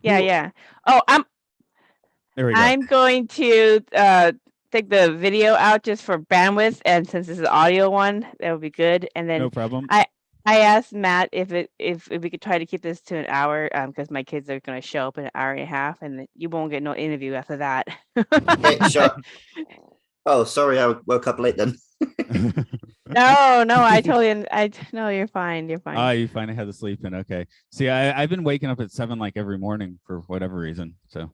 Yeah, Who? yeah. Oh, There we go. I'm going to take the video out just for bandwidth, and since this is an audio one, that would be good. And then No problem. I I asked Matt if we could try to keep this to an hour, because my kids are going to show up in an hour and a half, and then you won't get no interview after that. Okay, sure. Oh, sorry, I woke up late then. No, no, I totally, no, you're fine, you're fine. Ah, you finally had to sleep in. Okay. See, I've been waking up at 7 like every morning for whatever reason. So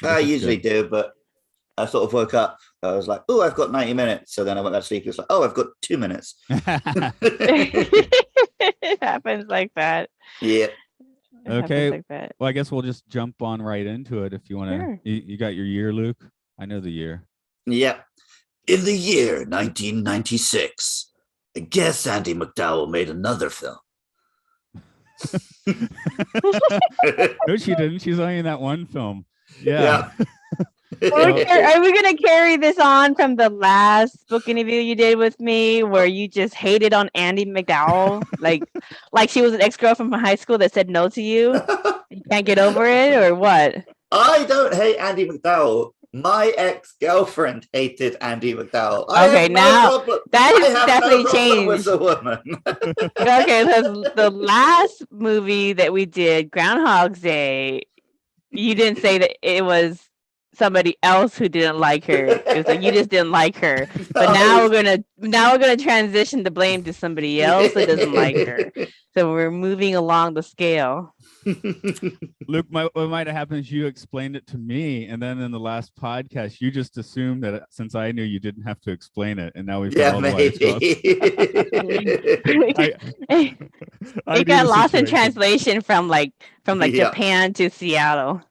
I usually do, but I sort of woke up. I was like, oh, I've got 90 minutes. So then I went back to sleep. It's like, oh, I've got 2 minutes. It happens like that. Yeah. It happens Okay. like that. Well, I guess we'll just jump on right into it if you want to. Sure. You got your year, Luke? I know the year. Yeah. In the year 1996, I guess Andy McDowell made another film. No, she didn't. She's only in that one film. Yeah. Are we going to carry this on from the last book interview you did with me where you just hated on Andy McDowell? like she was an ex-girlfriend from high school that said no to you? You can't get over it, or what? I don't hate Andy McDowell. My ex-girlfriend hated Andy McDowell. Okay, now that has definitely changed. With a woman. Okay, the last movie that we did, Groundhog's Day, you didn't say that it was somebody else who didn't like her. It was like you just didn't like her. But now we're gonna transition the blame to somebody else who doesn't like her. So we're moving along the scale. Luke, what might have happened is you explained it to me, and then in the last podcast, you just assumed that since I knew you didn't have to explain it, and now we've got all the It got lost in translation from Japan to Seattle.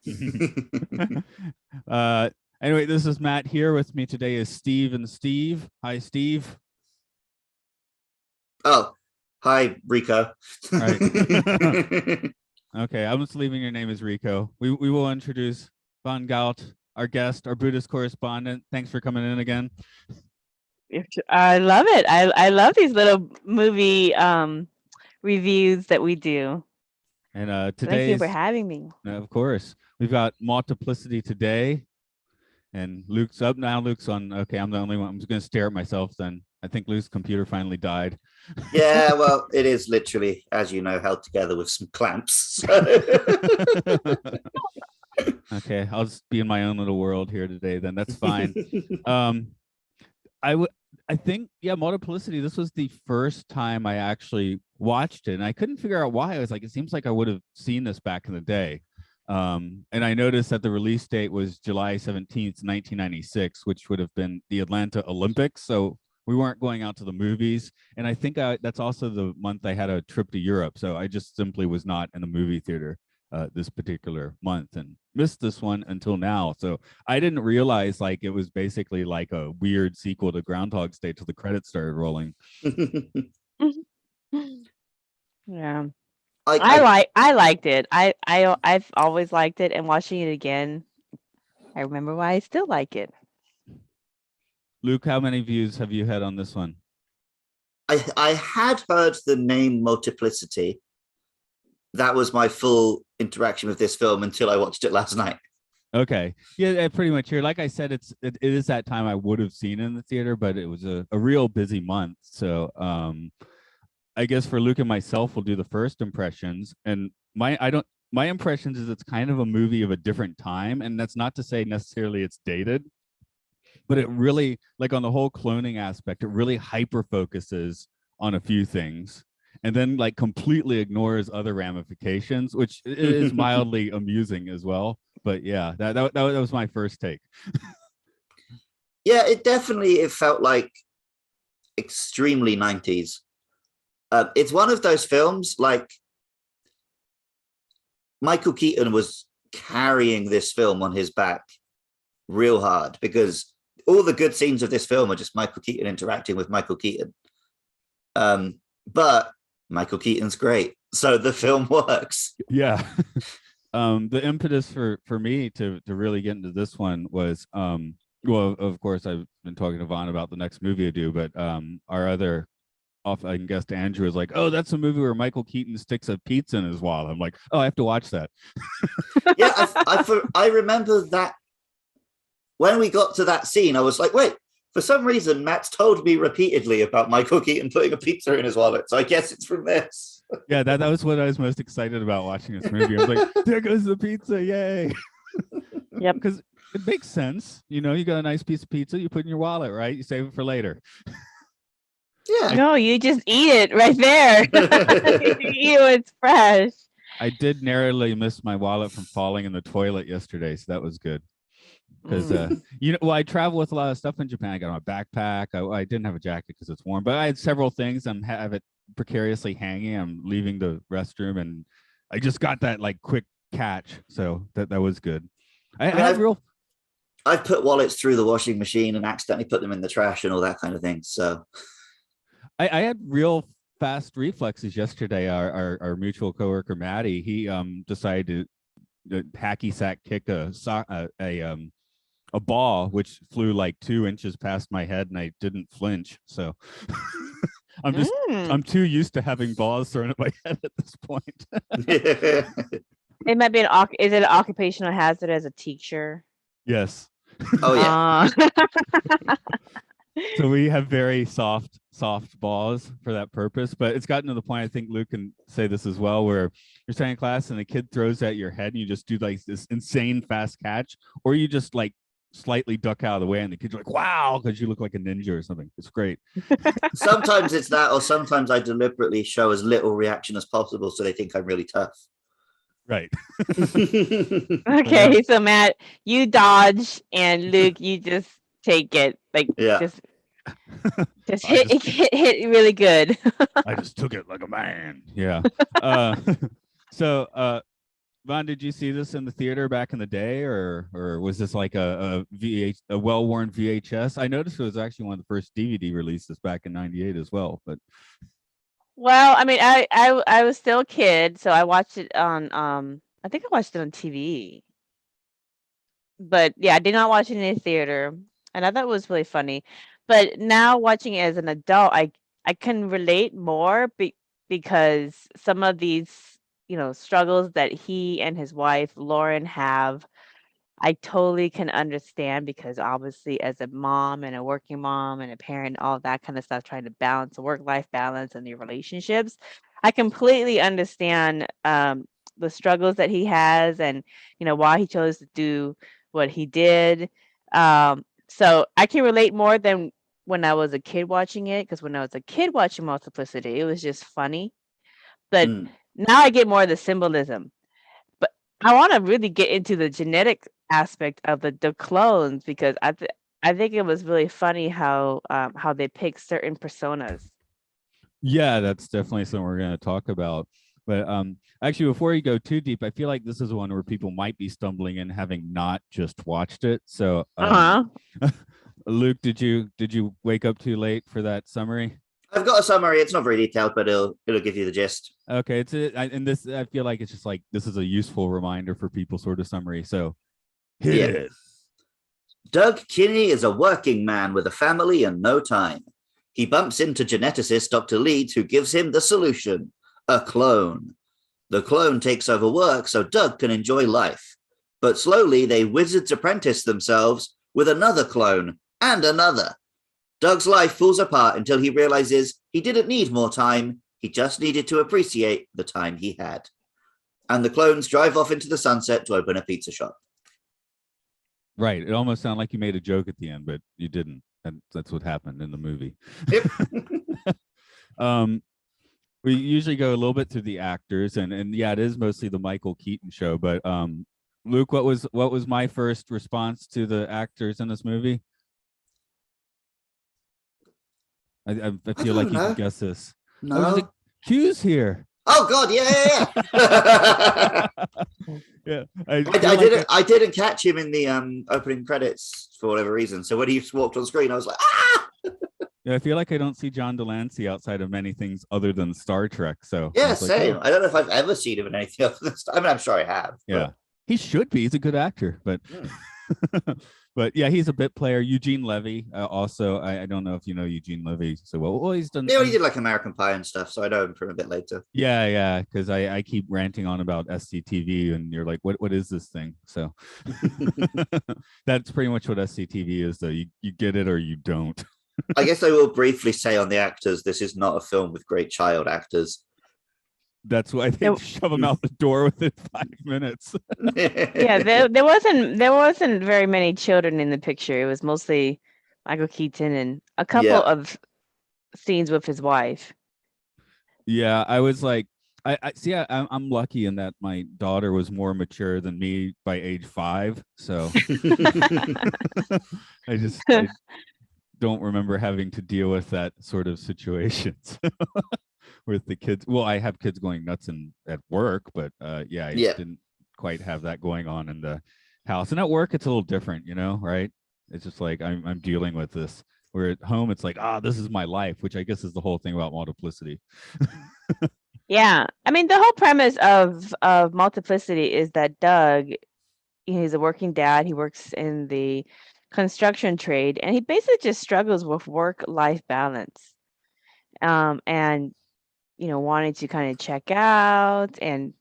Anyway, this is Matt. Here with me today is Steve and Steve. Hi, Steve. Oh, hi, Rico. Right. Okay, I'm just leaving your name as Rico. We will introduce Von Galt, our guest, our Buddhist correspondent. Thanks for coming in again. I love it. I love these little movie reviews that we do. And today, thank you for having me. Of course, we've got Multiplicity today, and Luke's up now. Luke's on. Okay, I'm the only one. I'm just going to stare at myself then. I think Luke's computer finally died. Yeah, well, it is literally, as you know, held together with some clamps. Okay, I'll just be in my own little world here today. Then that's fine. I think, yeah, Multiplicity. This was the first time I actually watched it, and I couldn't figure out why. I was like, it seems like I would have seen this back in the day. And I noticed that the release date was July 17th, 1996, which would have been the Atlanta Olympics. So we weren't going out to the movies. And I think that's also the month I had a trip to Europe. So I just simply was not in a movie theater this particular month and missed this one until now. So I didn't realize like it was basically like a weird sequel to Groundhog's Day till the credits started rolling. Yeah. I liked it. I've always liked it, and watching it again, I remember why I still like it. Luke, how many views have you had on this one? I had heard the name Multiplicity. That was my full interaction with this film until I watched it last night. Okay. Yeah, pretty much here. Like I said, it is that time I would have seen it in the theater, but it was a real busy month. So I guess for Luke and myself, we'll do the first impressions. And my impressions is it's kind of a movie of a different time. And that's not to say necessarily it's dated, but it really, like on the whole cloning aspect, it really hyper focuses on a few things and then like completely ignores other ramifications, which is mildly amusing as well. But yeah, that was my first take. Yeah, it felt like extremely 90s. It's one of those films like Michael Keaton was carrying this film on his back real hard because all the good scenes of this film are just Michael Keaton interacting with Michael Keaton. But Michael Keaton's great, so the film works. Yeah. The impetus for me to really get into this one was, well, of course, I've been talking to Vaughn about the next movie I do, but our other off, I guess Andrew was like, oh, that's a movie where Michael Keaton sticks a pizza in his wallet. I'm like, oh, I have to watch that. Yeah, I remember that when we got to that scene, I was like, wait, for some reason, Matt's told me repeatedly about Michael Keaton putting a pizza in his wallet. So I guess it's from this. Yeah, that was what I was most excited about watching this movie. I was like, there goes the pizza, yay. Yep. Because it makes sense. You know, you got a nice piece of pizza, you put in your wallet, right? You save it for later. Yeah. No, you just eat it right there. You eat it when it's fresh. I did narrowly miss my wallet from falling in the toilet yesterday, so that was good. Because you know, well, I travel with a lot of stuff in Japan. I got my backpack. I didn't have a jacket because it's warm, but I had several things. I'm have it precariously hanging. I'm leaving the restroom, and I just got that like quick catch, so that was good. I've put wallets through the washing machine and accidentally put them in the trash and all that kind of thing. So I had real fast reflexes yesterday. Our mutual coworker Maddie, he decided to hacky sack kick a ball which flew like 2 inches past my head, and I didn't flinch. So I'm too used to having balls thrown at my head at this point. It might be is it an occupational hazard as a teacher? Yes. Oh yeah. So we have very soft balls for that purpose, but it's gotten to the point, I think Luke can say this as well, where you're studying in class and the kid throws at your head and you just do like this insane fast catch, or you just like slightly duck out of the way and the kids are like, wow, because you look like a ninja or something. It's great. Sometimes it's that, or sometimes I deliberately show as little reaction as possible so they think I'm really tough. Right. Okay, so Matt, you dodge, and Luke, you just take it. Like, just hit really good. I just took it like a man. Yeah. So Von, did you see this in the theater back in the day, or was this like a well-worn VHS? I noticed it was actually one of the first DVD releases back in '98 as well. But well, I mean, I was still a kid, so I watched it on I think I watched it on TV. But yeah, I did not watch it in a theater, and I thought it was really funny. But now watching it as an adult, I can relate more because some of these, struggles that he and his wife Lauren have, I totally can understand, because obviously as a mom and a working mom and a parent, all that kind of stuff, trying to balance the work-life balance and your relationships, I completely understand the struggles that he has, and why he chose to do what he did. So I can relate more than when I was a kid watching it, because when I was a kid watching Multiplicity, it was just funny. But now I get more of the symbolism. But I want to really get into the genetic aspect of the clones, because I think it was really funny how they pick certain personas. Yeah, that's definitely something we're going to talk about. But actually, before you go too deep, I feel like this is one where people might be stumbling in having not just watched it. So, Luke, did you wake up too late for that summary? I've got a summary. It's not very detailed, but it'll give you the gist. Okay, I feel like it's just like this is a useful reminder for people, sort of summary. So, hit it. Doug Kinney is a working man with a family and no time. He bumps into geneticist Dr. Leeds, who gives him the solution: a clone. The clone takes over work so Doug can enjoy life. But slowly they wizards apprentice themselves with another clone and another. Doug's life falls apart until he realizes he didn't need more time. He just needed to appreciate the time he had. And the clones drive off into the sunset to open a pizza shop. Right. It almost sounded like you made a joke at the end, but you didn't. And that's what happened in the movie. Yep. We usually go a little bit through the actors, and yeah, it is mostly the Michael Keaton show. But Luke, what was my first response to the actors in this movie? I feel like you can guess this. No. I was like, Q's here. Oh God, yeah. Yeah. I didn't catch him in the opening credits for whatever reason. So when he walked on screen, I was like, ah! Yeah, I feel like I don't see John Delancey outside of many things other than Star Trek. So yeah, like, same. I don't know if I've ever seen him in anything else than Star. I mean, I'm sure I have. Yeah, he should be. He's a good actor, but But yeah, he's a bit player. Eugene Levy, also. I don't know if you know Eugene Levy so well. Well, he's done. Yeah, well, he did like American Pie and stuff, so I know him from a bit later. Yeah, because I keep ranting on about SCTV, and you're like, what is this thing? So that's pretty much what SCTV is, though. You get it or you don't. I guess I will briefly say on the actors, this is not a film with great child actors. That's why they shove them out the door within 5 minutes. Yeah, there wasn't very many children in the picture. It was mostly Michael Keaton and a couple of scenes with his wife. Yeah, I was like, I see. I'm lucky in that my daughter was more mature than me by age 5. So I don't remember having to deal with that sort of situations with the kids. Well, I have kids going nuts at work, but I didn't quite have that going on in the house. And at work, it's a little different, right? It's just like I'm dealing with this. Where at home, it's like, this is my life, which I guess is the whole thing about multiplicity. Yeah, I mean, the whole premise of Multiplicity is that Doug, he's a working dad. He works in the construction trade, and he basically just struggles with work-life balance, and wanting to kind of check out and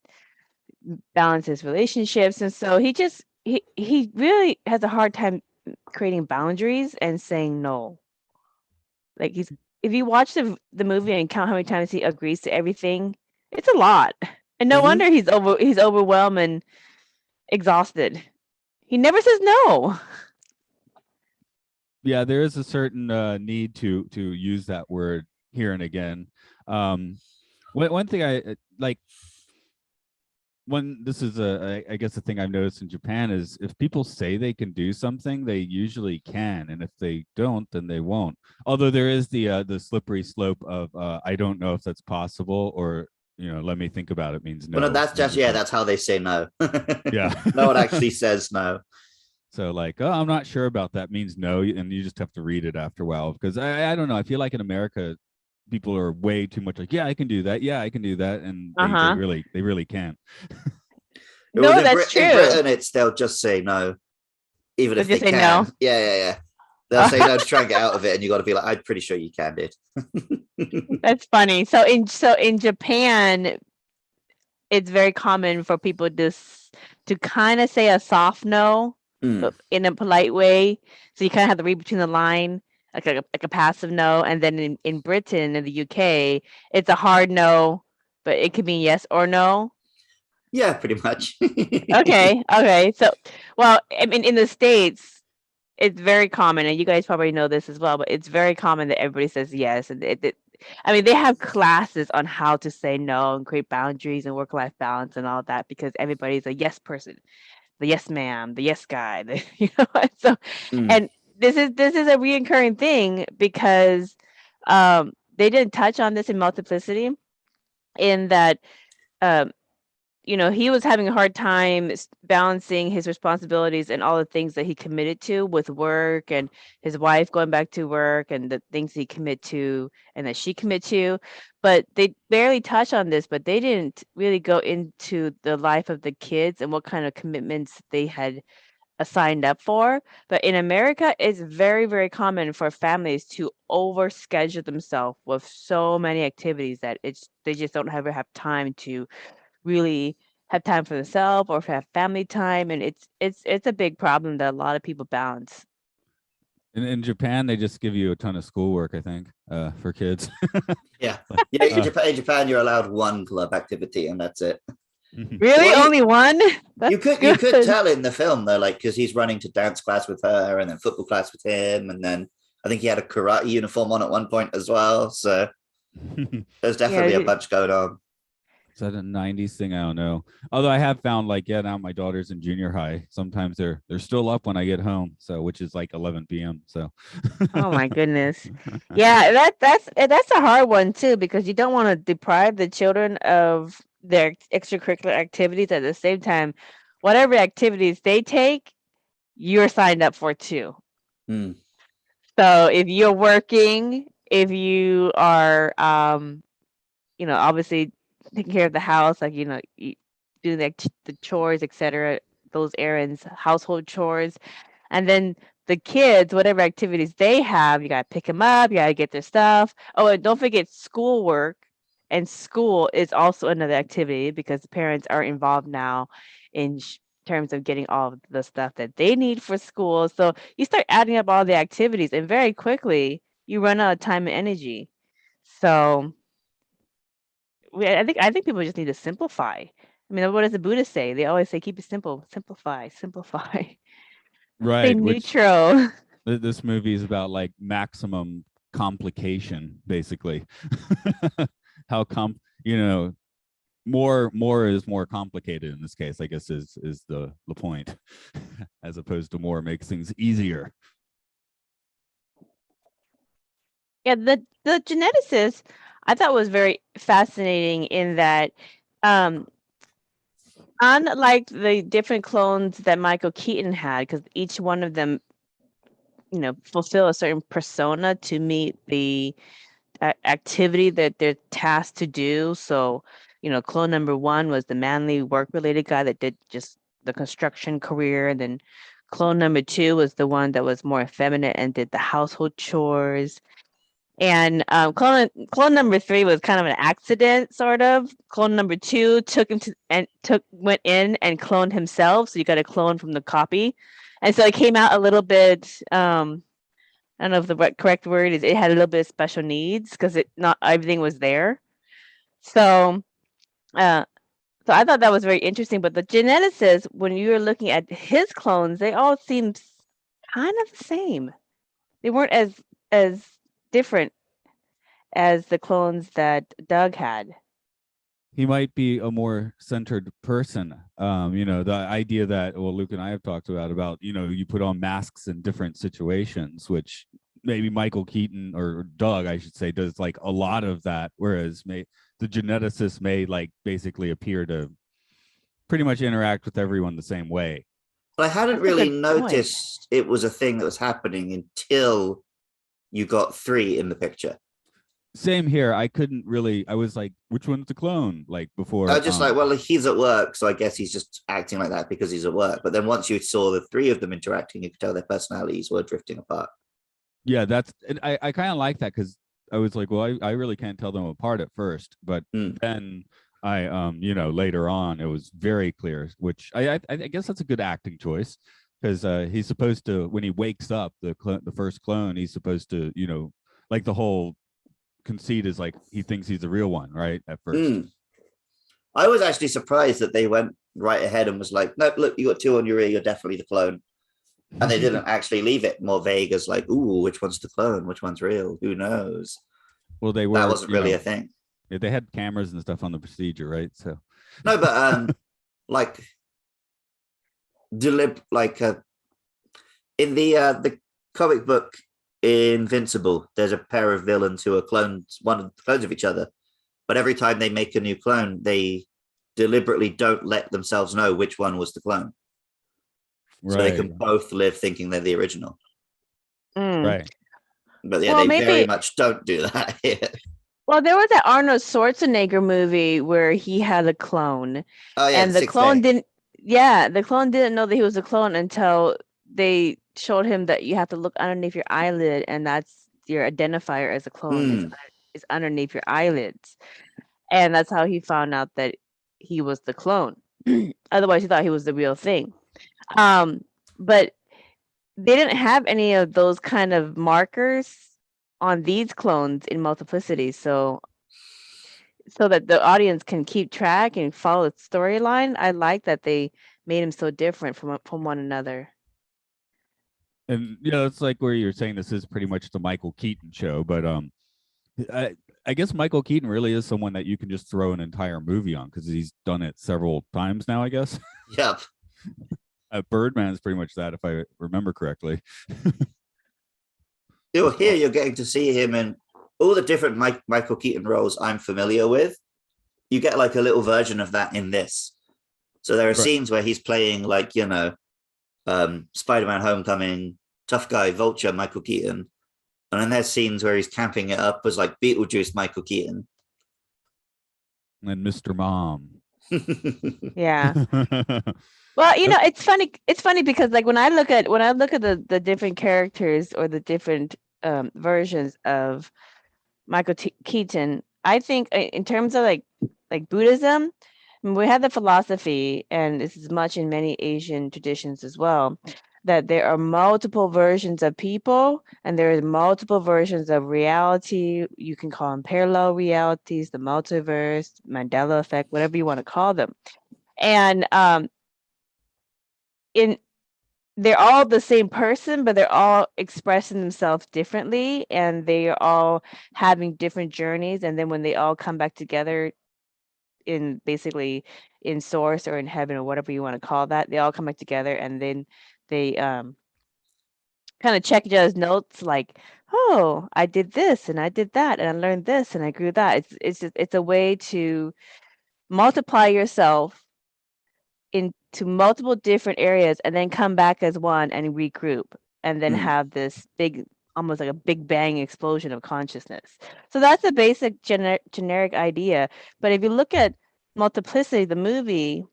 balance his relationships, and so he really has a hard time creating boundaries and saying no. Like if you watch the movie and count how many times he agrees to everything, it's a lot. And no wonder he's overwhelmed and exhausted. He never says no. Yeah, there is a certain need to use that word here and again. One thing I like, this is I guess the thing I've noticed in Japan is if people say they can do something, they usually can, and if they don't, then they won't. Although there is the slippery slope of I don't know if that's possible, or let me think about it means no. Well, no, that's just that's how they say no. Yeah, no one actually says no. So like, I'm not sure about that means no, and you just have to read it after a while, because I don't know. I feel like in America, people are way too much like, yeah, I can do that. Yeah, I can do that. And they really can't. No, that's true. In Britain, they'll just say no, even if they can. No. Yeah. They'll say no to try and get out of it, and you got to be like, I'm pretty sure you can, dude. That's funny. So in Japan, it's very common for people to kind of say a soft no in a polite way. So you kind of have to read between the line. Like a passive no, and then in Britain, in the UK, it's a hard no, but it could mean yes or no. Yeah, pretty much. Okay. So, well, I mean, in the States, it's very common, and you guys probably know this as well, but it's very common that everybody says yes. And I mean, they have classes on how to say no and create boundaries and work-life balance and all that, because everybody's a yes person, the yes ma'am, the yes guy, so and this is a reoccurring thing, because they didn't touch on this in Multiplicity, in that he was having a hard time balancing his responsibilities and all the things that he committed to with work, and his wife going back to work, and the things he commit to and that she commit to. But they barely touch on this, but they didn't really go into the life of the kids and what kind of commitments they had signed up for. But in America, it's very, very common for families to overschedule themselves with so many activities that they just don't ever have time to really have time for themselves or have family time, and it's a big problem that a lot of people balance. In Japan, they just give you a ton of schoolwork, I think, for kids. Yeah. In Japan, you're allowed one club activity, and that's it. Really? Well, only one? You could tell in the film, though, like, because he's running to dance class with her and then football class with him, and then I think he had a karate uniform on at one point as well. So there's definitely a bunch going on. Is that a 90s thing? I don't know. Although I have found, like, now my daughter's in junior high. Sometimes they're still up when I get home, so which is like 11 p.m. So. Oh my goodness. Yeah, that's a hard one too, because you don't want to deprive the children of their extracurricular activities. At the same time, whatever activities they take, you're signed up for too. So if you're working, if you are obviously taking care of the house, like doing the chores, etc., those errands, household chores, And then the kids, whatever activities they have, you got to pick them up, you got to get their stuff. Oh, and don't forget schoolwork. And school is also another activity because the parents are involved now in terms of getting all of the stuff that they need for school. So you start adding up all the activities, and very quickly you run out of time and energy. So I think people just need to simplify. I mean, what does the Buddha say? They always say, keep it simple, simplify, simplify. Stay Right. Which neutral. this movie is about like maximum complication, basically. How more is more complicated in this case, I guess is the point, as opposed to more makes things easier. Yeah, the geneticist I thought was very fascinating in that unlike the different clones that Michael Keaton had, because each one of them, fulfill a certain persona to meet the activity that they're tasked to do. So, clone number 1 was the manly work-related guy that did just the construction career. And then clone number 2 was the one that was more effeminate and did the household chores. And clone number 3 was kind of an accident, sort of. Clone number 2 went in and cloned himself. So you got a clone from the copy. And so it came out a little bit, I don't know if the correct word is, it had a little bit of special needs because not everything was there. So, so I thought that was very interesting. But the geneticist, when you were looking at his clones, they all seemed kind of the same. They weren't as different as the clones that Doug had. He might be a more centered person. The idea that, well, Luke and I have talked about, you put on masks in different situations, which maybe Michael Keaton or Doug, I should say, does like a lot of that. Whereas the geneticist may like basically appear to pretty much interact with everyone the same way. But I hadn't really noticed it was a thing that was happening until you got 3 in the picture. Same here. I was like, which one's the clone? Like before. I was just like, well, he's at work, so I guess he's just acting like that because he's at work. But then once you saw the 3 of them interacting, you could tell their personalities were drifting apart. Yeah, I kind of like that because I was like, well, I really can't tell them apart at first, but then I later on it was very clear, which I guess that's a good acting choice because he's supposed to, when he wakes up, the first clone, he's supposed to, like the whole conceit is like he thinks he's the real one, right? At first. I was actually surprised that they went right ahead and was like, nope, look, you got 2 on your ear, you're definitely the clone. And they didn't actually leave it more vague as like, ooh, which one's the clone? Which one's real? Who knows? Well, that wasn't really a thing. They had cameras and stuff on the procedure, right? So no, but like in the comic book Invincible, there's a pair of villains who are clones of each other, but every time they make a new clone, they deliberately don't let themselves know which one was the clone. So they can both live thinking they're the original. Right. But yeah, they very much don't do that here. Well, there was that Arnold Schwarzenegger movie where he had a clone. Oh, yeah, and the clone didn't know that he was a clone until they showed him that you have to look underneath your eyelid, and that's your identifier as a clone is underneath your eyelids. And that's how he found out that he was the clone. Otherwise, he thought he was the real thing. But they didn't have any of those kind of markers on these clones in Multiplicity, so that the audience can keep track and follow the storyline. I like that they made him so different from one another. And it's like where you're saying this is pretty much the Michael Keaton show, but I guess Michael Keaton really is someone that you can just throw an entire movie on because he's done it several times now, I guess. Yep. Birdman is pretty much that, if I remember correctly. Here you're getting to see him in all the different Michael Keaton roles I'm familiar with. You get like a little version of that in this. So there are scenes where he's playing like, Spider-Man Homecoming, tough guy, Vulture, Michael Keaton. And then there's scenes where he's camping it up as like Beetlejuice, Michael Keaton. And Mr. Mom. Yeah. Well, you know, it's funny. It's funny because like when I look at the different characters or the different versions of Michael Keaton, I think in terms of like Buddhism, I mean, we have the philosophy, and this is much in many Asian traditions as well, that there are multiple versions of people and there are multiple versions of reality. You can call them parallel realities, the multiverse, Mandela effect, whatever you want to call them. And in they're all the same person, but they're all expressing themselves differently, and they are all having different journeys. And then when they all come back together in basically in source or in heaven or whatever you want to call that, they all come back together, and then they kind of check each other's notes, like, oh, I did this and I did that and I learned this and I grew that. It's a way to multiply yourself into multiple different areas and then come back as one and regroup and then have this big, almost like a big bang explosion of consciousness. So that's a basic generic idea. But if you look at Multiplicity, the movie,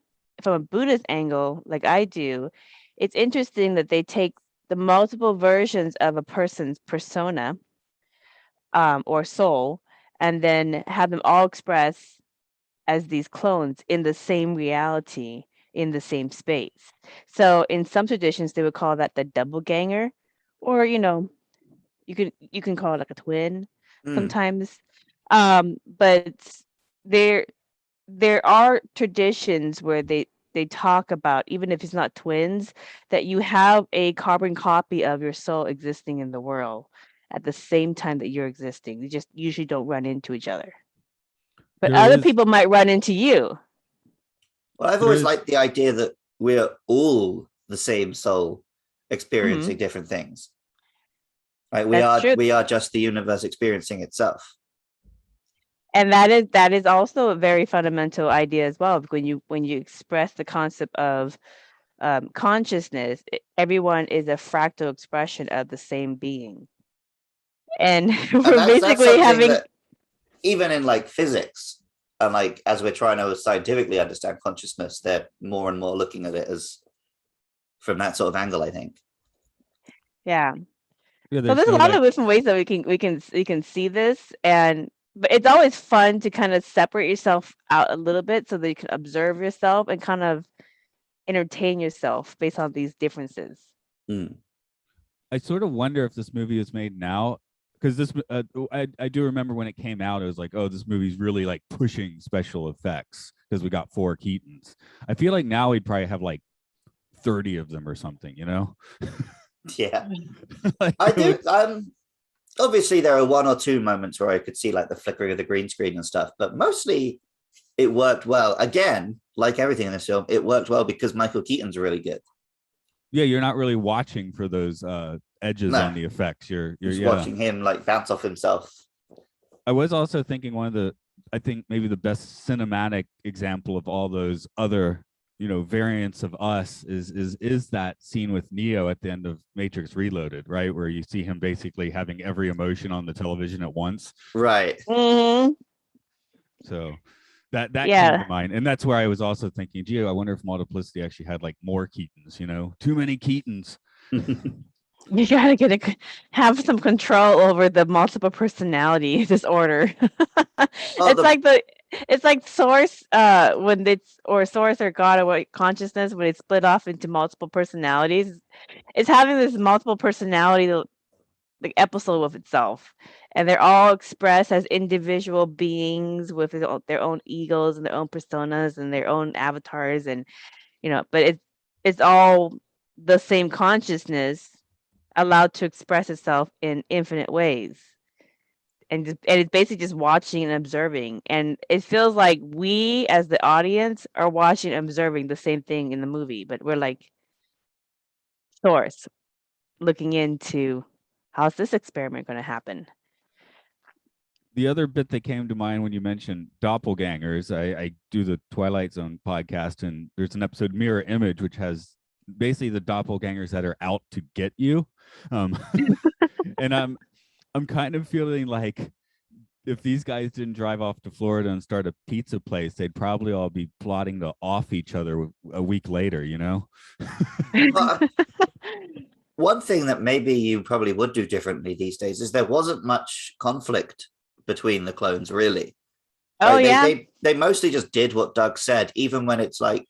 from a Buddhist angle, like I do, it's interesting that they take the multiple versions of a person's persona or soul and then have them all express as these clones in the same reality in the same space. So in some traditions they would call that the double ganger, or you can call it like a twin sometimes. But there there are traditions where they talk about, even if it's not twins, that you have a carbon copy of your soul existing in the world at the same time that you're existing. You just usually don't run into each other. But There other is people might run into you. Well, I've always liked the idea that we're all the same soul experiencing different things. Right? We are just the universe experiencing itself. And that is also a very fundamental idea as well. When you express the concept of consciousness, everyone is a fractal expression of the same being. And we're that's basically having that, even in like physics, and like as we're trying to scientifically understand consciousness, they're more and more looking at it as from that sort of angle, I think. Yeah. So there's a lot of different ways that we can see this, but it's always fun to kind of separate yourself out a little bit so that you can observe yourself and kind of entertain yourself based on these differences. I sort of wonder if this movie is made now, because this I do remember when it came out, it was like, oh, this movie's really like pushing special effects because we got 4 Keatons. I feel like now we'd probably have like 30 of them or something, you know? Yeah. Like, I do. Obviously there are 1 or 2 moments where I could see like the flickering of the green screen and stuff, but mostly it worked well. Again, like everything in this film, it worked well because Michael Keaton's really good. Yeah, you're not really watching for those edges on the effects. You're watching him like bounce off himself. I was also thinking I think maybe the best cinematic example of all those other variants of us is that scene with Neo at the end of Matrix Reloaded, right, where you see him basically having every emotion on the television at once, right? So that came to mind, and that's where I was also thinking, gee, I wonder if Multiplicity actually had like more Keatons, too many Keatons. You gotta have some control over the multiple personality disorder. It's like Source, Source or God or consciousness, when it's split off into multiple personalities. It's having this multiple personality like episode with itself, and they're all expressed as individual beings with their own egos and their own personas and their own avatars, and but it's all the same consciousness allowed to express itself in infinite ways, and it's basically just watching and observing, and it feels like we as the audience are watching and observing the same thing in the movie, but we're like Source looking into how's this experiment going to happen. The other bit that came to mind when you mentioned doppelgangers, I do the Twilight Zone podcast, and there's an episode, Mirror Image, which has basically the doppelgangers that are out to get you. And I'm kind of feeling like if these guys didn't drive off to Florida and start a pizza place, they'd probably all be plotting to off each other a week later, you know? Well, one thing that maybe you probably would do differently these days is there wasn't much conflict between the clones, really. Oh Like yeah. they mostly just did what Doug said, even when it's like,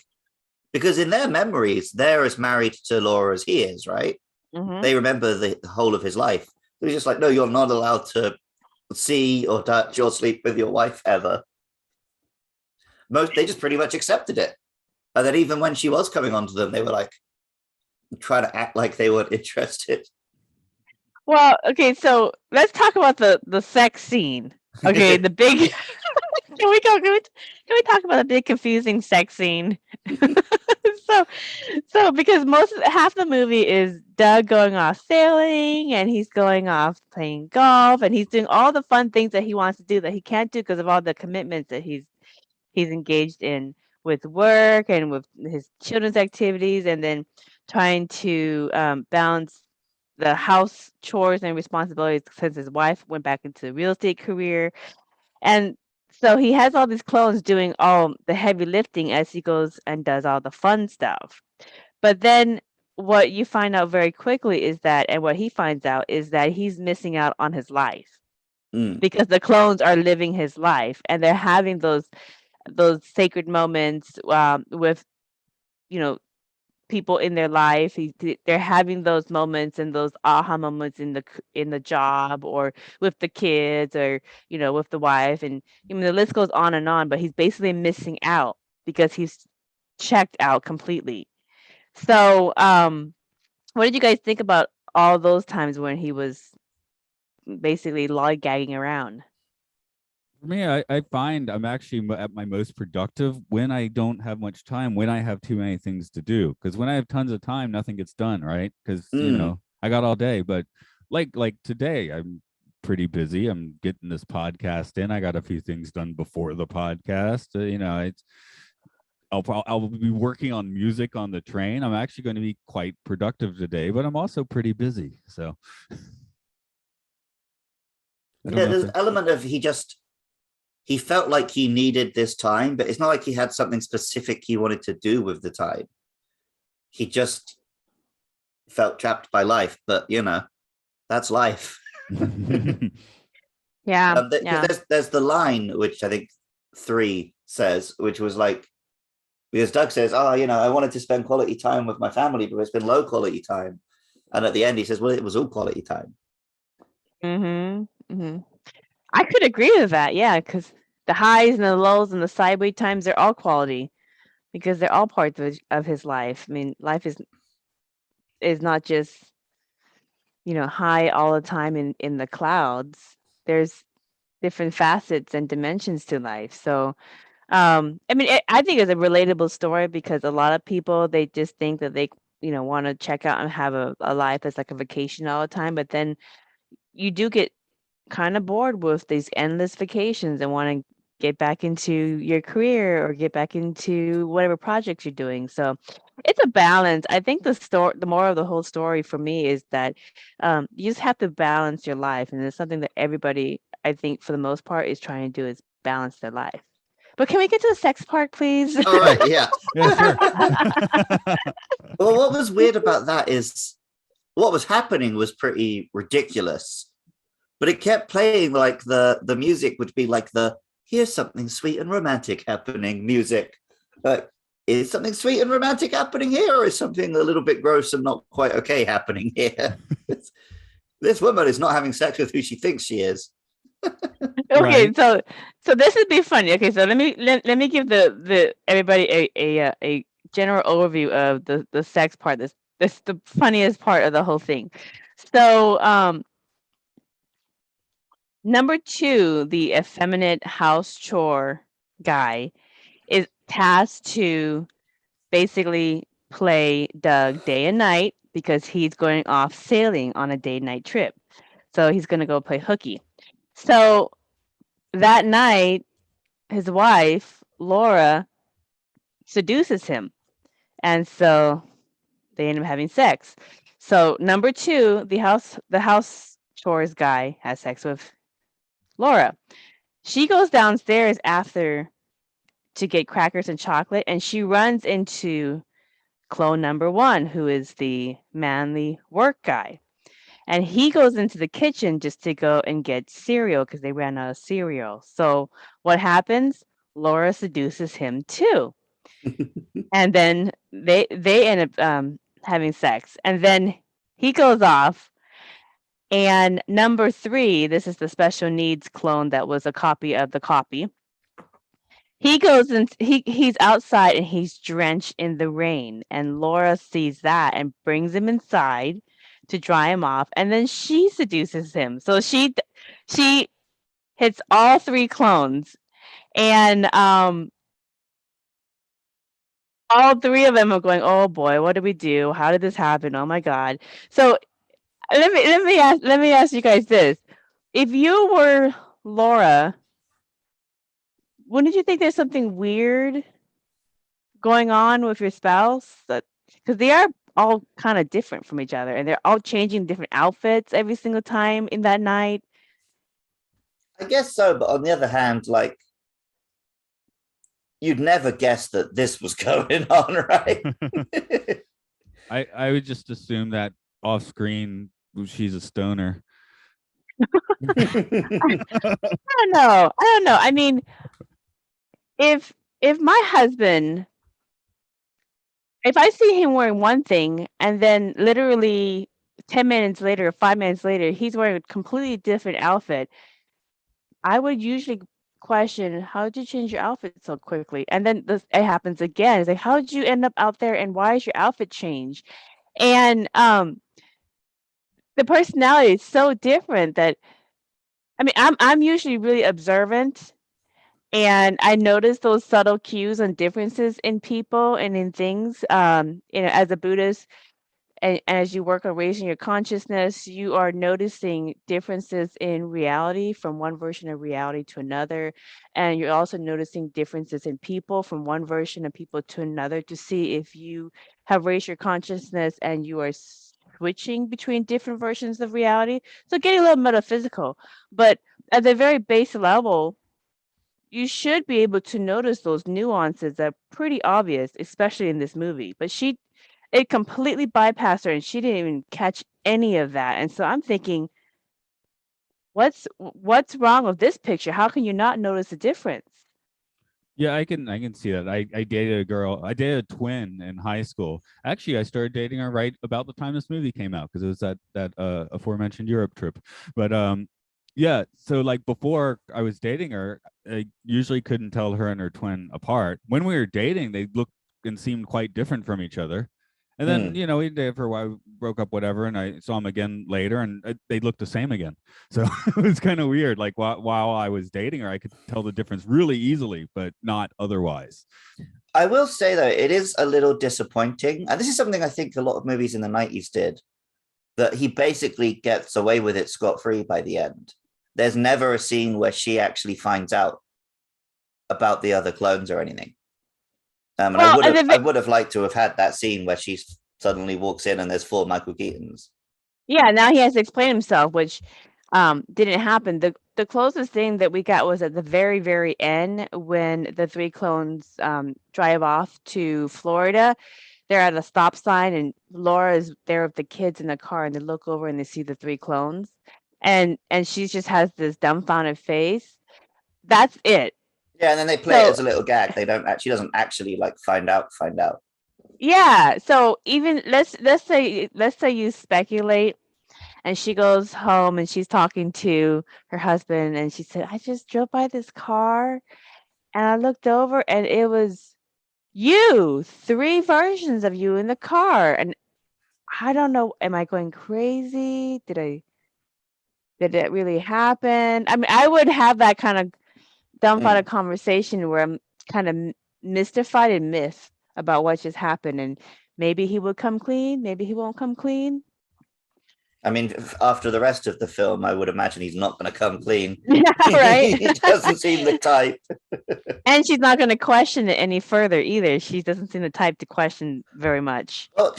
because in their memories, they're as married to Laura as he is, right? Mm-hmm. They remember the whole of his life. It was just like, no, you're not allowed to see or touch or sleep with your wife ever. They just pretty much accepted it. And then even when she was coming onto them, they were like trying to act like they weren't interested. Well, okay, so let's talk about the sex scene. Okay, the big. Can we go? Can we talk about the big confusing sex scene? so, because half the movie is Doug going off sailing, and he's going off playing golf, and he's doing all the fun things that he wants to do that he can't do because of all the commitments that he's engaged in with work and with his children's activities, and then trying to balance the house chores and responsibilities since his wife went back into the real estate career. And so he has all these clones doing all the heavy lifting as he goes and does all the fun stuff. But then what you find out very quickly is that, and what he finds out is that he's missing out on his life because the clones are living his life and they're having those sacred moments with, you know, people in their life. They're having those moments and those aha moments in the job or with the kids or, you know, with the wife. And I mean, the list goes on, but he's basically missing out because he's checked out completely. So, what did you guys think about all those times when he was basically lollygagging around? For me, I find I'm actually at my most productive when I don't have much time, when I have too many things to do. Because when I have tons of time, nothing gets done, right? Because you know I got all day. But like today, I'm pretty busy. I'm getting this podcast in. I got a few things done before the podcast. You know, I'll be working on music on the train. I'm actually going to be quite productive today, but I'm also pretty busy. So There's an element of he felt like he needed this time, but it's not like he had something specific he wanted to do with the time. He just felt trapped by life, but you know, that's life. Yeah. There's the line, which I think 3 says, which was like, because Doug says, oh, you know, I wanted to spend quality time with my family, but it's been low quality time. And at the end, he says, well, it was all quality time. I could agree with that. Yeah, because the highs and the lows and the sideways times, they're all quality because they're all parts of his life. I mean, life is not just, you know, high all the time in the clouds. There's different facets and dimensions to life. So, I mean, I think it's a relatable story because a lot of people, they just think that they, you know, want to check out and have a life that's like a vacation all the time. But then you do get kind of bored with these endless vacations and want to get back into your career or get back into whatever projects you're doing. So it's a balance. I think the moral of the whole story for me is that you just have to balance your life, and it's something that everybody, I think, for the most part, is trying to do is balance their life. But can we get to the sex part, please? All right, yeah. Yeah, sure. Well, what was weird about that is what was happening was pretty ridiculous, but it kept playing like the music would be like the here's something sweet and romantic happening music. Like, is something sweet and romantic happening here, or is something a little bit gross and not quite okay happening here? This woman is not having sex with who she thinks she is. Okay, Right. so this would be funny. Okay, so let me give the everybody a general overview of the sex part. This the funniest part of the whole thing. So number 2, the effeminate house chore guy, is tasked to basically play Doug day and night because he's going off sailing on a day-night trip. So he's gonna go play hooky. So that night, his wife, Laura, seduces him. And so they end up having sex. So number 2, the house chores guy has sex with Laura. She goes downstairs after to get crackers and chocolate, and she runs into clone number 1, who is the manly work guy. And he goes into the kitchen just to go and get cereal because they ran out of cereal. So what happens? Laura seduces him too. And then they end up having sex. And then he goes off. And number 3, this is the special needs clone that was a copy of the copy. He goes and he's outside and he's drenched in the rain. And Laura sees that and brings him inside to dry him off. And then she seduces him. So she hits all 3 clones. And all 3 of them are going, oh boy, what did we do? How did this happen? Oh my God. So let me ask you guys this. If you were Laura, wouldn't you think there's something weird going on with your spouse? Because they are all kind of different from each other and they're all changing different outfits every single time in that night. I guess so, but on the other hand, like, you'd never guess that this was going on, right? I would just assume that off screen she's a stoner. I don't know. I mean, if my husband, if I see him wearing one thing and then literally 10 minutes later or 5 minutes later, he's wearing a completely different outfit, I would usually question, how did you change your outfit so quickly? And then it happens again. It's like, how did you end up out there and why is your outfit changed? And the personality is so different that, I mean, I'm usually really observant and I notice those subtle cues and differences in people and in things. As a Buddhist, and as you work on raising your consciousness, you are noticing differences in reality from one version of reality to another. And you're also noticing differences in people from one version of people to another to see if you have raised your consciousness and you are switching between different versions of reality. So getting a little metaphysical, but at the very base level, you should be able to notice those nuances that are pretty obvious, especially in this movie. But it completely bypassed her and she didn't even catch any of that. And so I'm thinking, what's wrong with this picture? How can you not notice the difference? Yeah, I can see that. I dated a girl. I dated a twin in high school. Actually, I started dating her right about the time this movie came out because it was that aforementioned Europe trip. But yeah, so like before I was dating her, I usually couldn't tell her and her twin apart. When we were dating, they looked and seemed quite different from each other. And then, we dated for a while, broke up, whatever, and I saw them again later, and they looked the same again. So it was kind of weird. Like while I was dating her, I could tell the difference really easily, but not otherwise. I will say, though, it is a little disappointing. And this is something I think a lot of movies in the 90s did, that he basically gets away with it scot-free by the end. There's never a scene where she actually finds out about the other clones or anything. And I would have liked to have had that scene where she suddenly walks in and there's 4 Michael Keatons. Yeah, now he has to explain himself, which didn't happen. The closest thing that we got was at the very, very end when the 3 clones drive off to Florida. They're at a stop sign and Laura is there with the kids in the car and they look over and they see the 3 clones. And she just has this dumbfounded face. That's it. Yeah, and then they play it as a little gag. She doesn't actually like find out. Yeah. So even let's say you speculate and she goes home and she's talking to her husband and she said, I just drove by this car and I looked over and it was you, 3 versions of you in the car. And I don't know, am I going crazy? Did it really happen? I mean, I would have that kind of dumbfounded conversation where I'm kind of mystified and miffed about what just happened. And maybe he will come clean, maybe he won't come clean. I mean, after the rest of the film, I would imagine he's not going to come clean. Yeah, right. He doesn't seem the type. And she's not going to question it any further either. She doesn't seem the type to question very much. Well,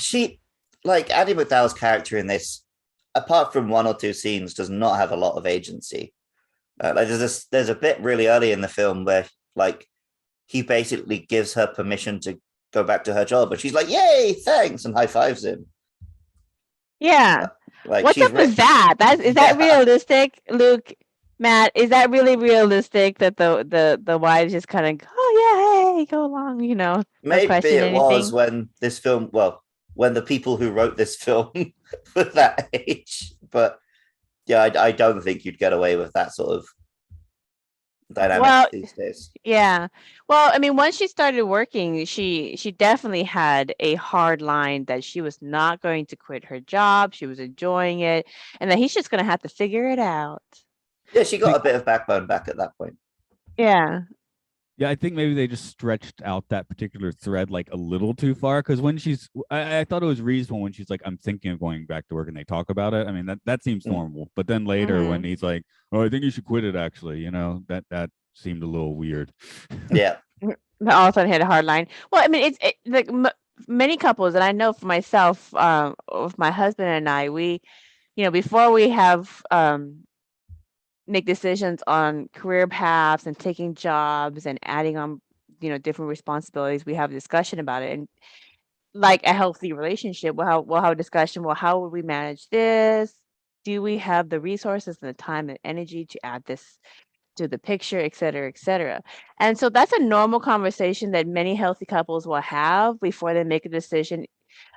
Andie MacDowell's character in this, apart from 1 or 2 scenes, does not have a lot of agency. Like there's a bit really early in the film where like he basically gives her permission to go back to her job, and she's like, "Yay, thanks," and high fives him. Yeah. Like What's she's up with that? Is that realistic, Luke? Matt, is that really realistic that the wives just kind of, oh yeah, hey, go along, no Maybe question it was anything? when this film, well, when the people who wrote this film were that age. But yeah, I don't think you'd get away with that sort of dynamic Well, these days. yeah. Well, I mean, once she started working, she definitely had a hard line that she was not going to quit her job. She was enjoying it, and that he's just going to have to figure it out. Yeah, she got a bit of backbone back at that point. Yeah. Yeah, I think maybe they just stretched out that particular thread like a little too far. Because when I thought it was reasonable when she's like, "I'm thinking of going back to work," and they talk about it. I mean, that seems normal. But then later, when he's like, "Oh, I think you should quit it," actually, that seemed a little weird. Yeah. But all of a sudden hit a hard line. Well, I mean, it's like many couples, and I know for myself, with my husband and I, we, before we have make decisions on career paths and taking jobs and adding on, different responsibilities, we have a discussion about it. And like a healthy relationship, we'll have a discussion. Well, how would we manage this? Do we have the resources and the time and energy to add this to the picture, et cetera, et cetera? And so that's a normal conversation that many healthy couples will have before they make a decision,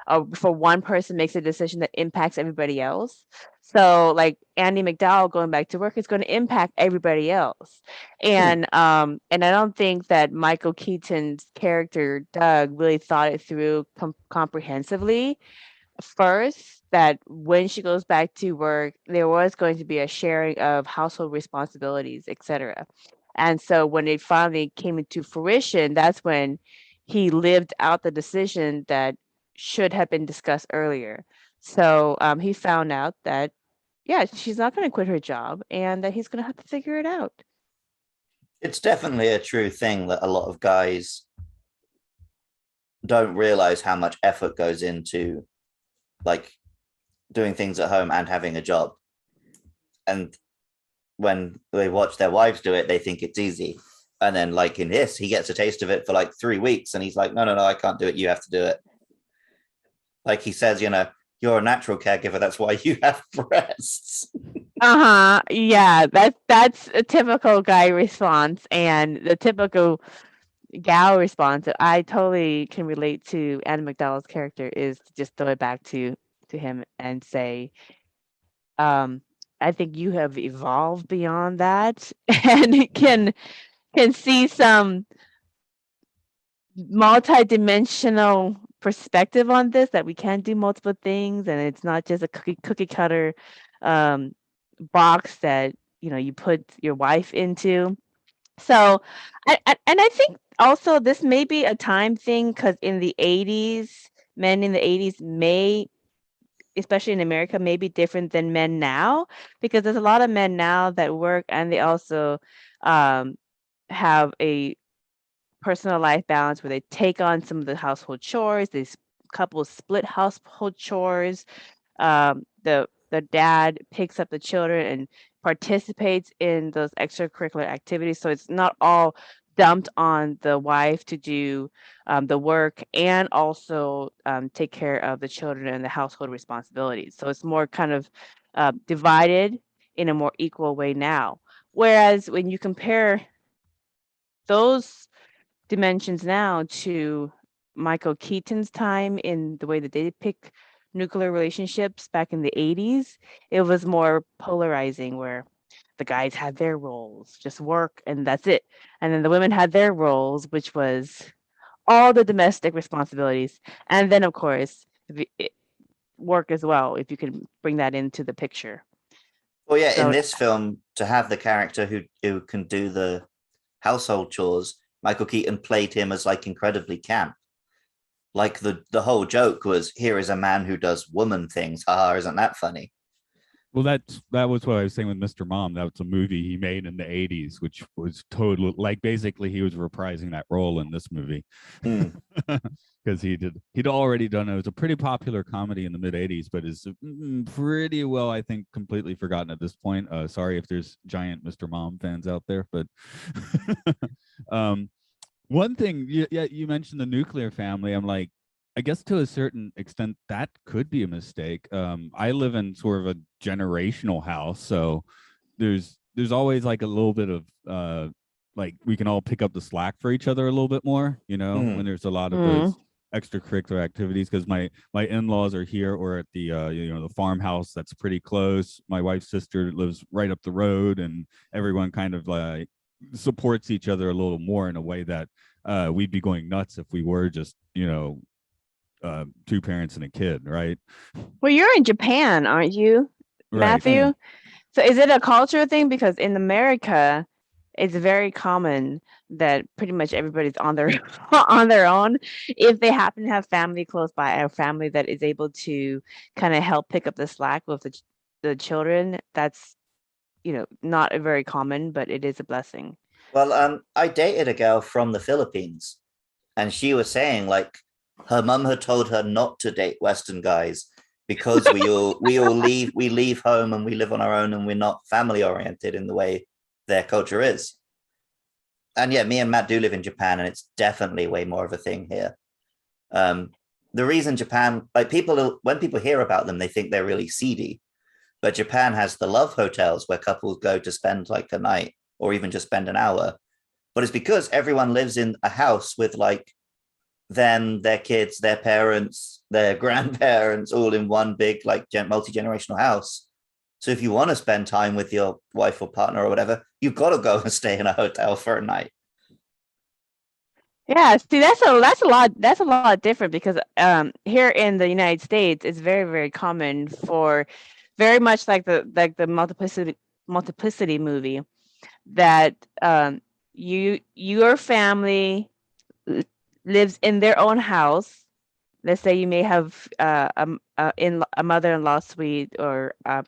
or before one person makes a decision that impacts everybody else. So like Andy McDowell going back to work is going to impact everybody else. And I don't think that Michael Keaton's character Doug really thought it through comprehensively. First, that when she goes back to work, there was going to be a sharing of household responsibilities, etc. And so when it finally came into fruition, that's when he lived out the decision that should have been discussed earlier. So he found out that, yeah, she's not going to quit her job and that he's going to have to figure it out. It's definitely a true thing that a lot of guys don't realize how much effort goes into like doing things at home and having a job. And when they watch their wives do it, they think it's easy. And then like in this, he gets a taste of it for like 3 weeks and he's like, no, I can't do it. You have to do it. Like he says, you're a natural caregiver. That's why you have breasts. Yeah, that's a typical guy response, and the typical gal response that I totally can relate to Anna McDowell's character is to just throw it back to him and say, I think you have evolved beyond that and can see some multi-dimensional perspective on this, that we can do multiple things and it's not just a cookie cutter box that you put your wife into. So and I think also this may be a time thing, because in the 80s, men in the 80s may, especially in America, may be different than men now, because there's a lot of men now that work and they also have a personal life balance where they take on some of the household chores. These couples split household chores. The dad picks up the children and participates in those extracurricular activities. So it's not all dumped on the wife to do the work and also take care of the children and the household responsibilities. So it's more kind of divided in a more equal way now. Whereas when you compare those dimensions now to Michael Keaton's time, in the way that they depict nuclear relationships back in the 80s, it was more polarizing, where the guys had their roles, just work and that's it. And then the women had their roles, which was all the domestic responsibilities. And then, of course, work as well, if you can bring that into the picture. Well, yeah, in So this film, to have the character who can do the household chores, Michael Keaton played him as like incredibly camp. Like the whole joke was, here is a man who does woman things. Haha, isn't that funny? Well, that was what I was saying with Mr. Mom. That was a movie he made in the 80s, which was totally like basically he was reprising that role in this movie. Because he'd already done it. It was a pretty popular comedy in the mid 80s, but is pretty well, I think, completely forgotten at this point. Sorry if there's giant Mr. Mom fans out there, but one thing, you mentioned the nuclear family. I'm like, I guess to a certain extent that could be a mistake. I live in sort of a generational house, so there's always like a little bit of like we can all pick up the slack for each other a little bit more, when there's a lot of those extracurricular activities, because my in-laws are here or at the the farmhouse that's pretty close. My wife's sister lives right up the road, and everyone kind of like supports each other a little more in a way that we'd be going nuts if we were just two parents and a kid, right? Well, you're in Japan, aren't you, Matthew? Right. So is it a culture thing? Because in America, it's very common that pretty much everybody's on their on their own. If they happen to have family close by, a family that is able to kind of help pick up the slack with the children, that's not a very common, but it is a blessing. Well, I dated a girl from the Philippines, and she was saying like her mum had told her not to date Western guys because we all leave home and we live on our own and we're not family oriented in the way their culture is. And yeah, me and Matt do live in Japan, and it's definitely way more of a thing here. The reason Japan, like when people hear about them, they think they're really seedy. But Japan has the love hotels where couples go to spend like a night or even just spend an hour. But it's because everyone lives in a house with like them, their kids, their parents, their grandparents, all in one big like multi-generational house. So if you want to spend time with your wife or partner or whatever, you've got to go and stay in a hotel for a night. Yeah, see, that's a lot different, because here in the United States, it's very, very common for very much like the multiplicity movie, that your family lives in their own house. Let's say you may have a mother-in-law suite or a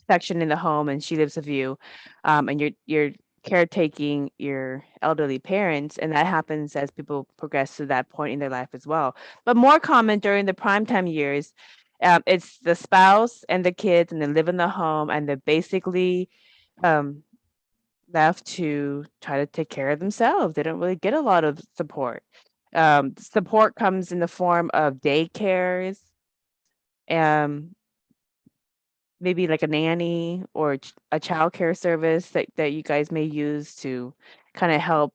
section in the home, and she lives with you, and you're caretaking your elderly parents, and that happens as people progress to that point in their life as well. But more common during the primetime years, it's the spouse and the kids, and they live in the home, and they're basically left to try to take care of themselves. They don't really get a lot of support. Support comes in the form of daycares, maybe like a nanny or a childcare service that you guys may use to kind of help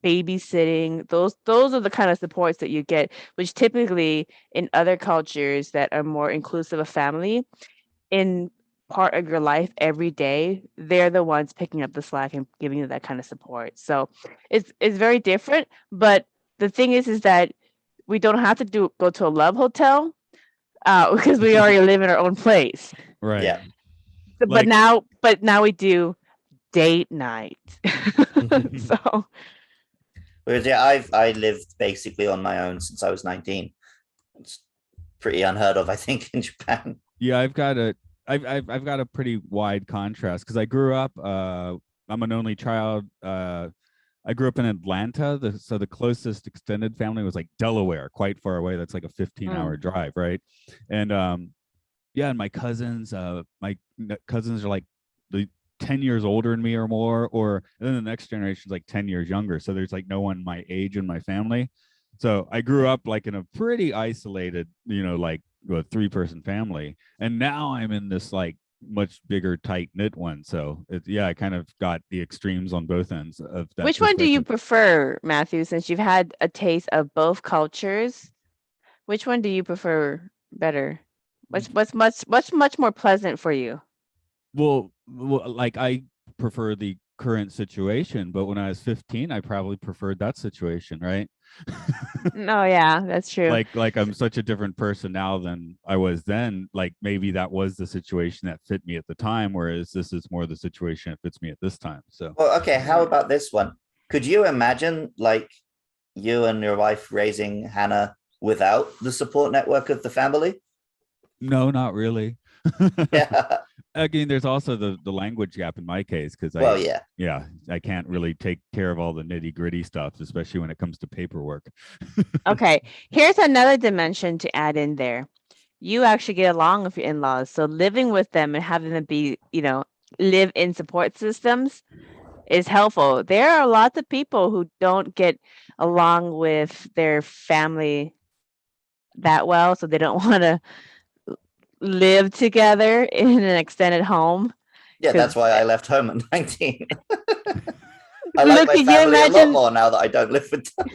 babysitting. Those are the kind of supports that you get, which typically in other cultures that are more inclusive of family, in part of your life every day, they're the ones picking up the slack and giving you that kind of support. So it's very different. But the thing is that we don't have to go to a love hotel because we already live in our own place. Right. Yeah. But now we do date night. So Whereas yeah, I lived basically on my own since I was 19. It's pretty unheard of, I think, in Japan. Yeah, I've got a pretty wide contrast because I grew up. I'm an only child. I grew up in Atlanta, so the closest extended family was like Delaware, quite far away. That's like a 15-hour drive, right? And yeah, and my cousins are like the 10 years older than me or more, and then the next generation is like 10 years younger. So there's like no one my age in my family. So I grew up like in a pretty isolated, like a 3-person family, and now I'm in this like much bigger tight knit one. So I kind of got the extremes on both ends of that. Which one do you prefer, Matthew? Since you've had a taste of both cultures, which one do you prefer better? What's much more pleasant for you? Well, like I prefer the current situation, but when I was 15, I probably preferred that situation, right? No, yeah, that's true. Like I'm such a different person now than I was then. Like maybe that was the situation that fit me at the time, whereas this is more the situation that fits me at this time. So well, okay, how about this one? Could you imagine like you and your wife raising Hannah without the support network of the family? No, not really. Yeah. I mean, there's also the language gap in my case because Well, yeah. I can't really take care of all the nitty gritty stuff, especially when it comes to paperwork. Okay, here's another dimension to add in there. You actually get along with your in-laws, so living with them and having them be, live in support systems is helpful. There are lots of people who don't get along with their family that well, so they don't want to live together in an extended home. Yeah, that's 'Cause why I left home at 19. I like Luke, my can you family a lot imagine? more now that I don't live with them.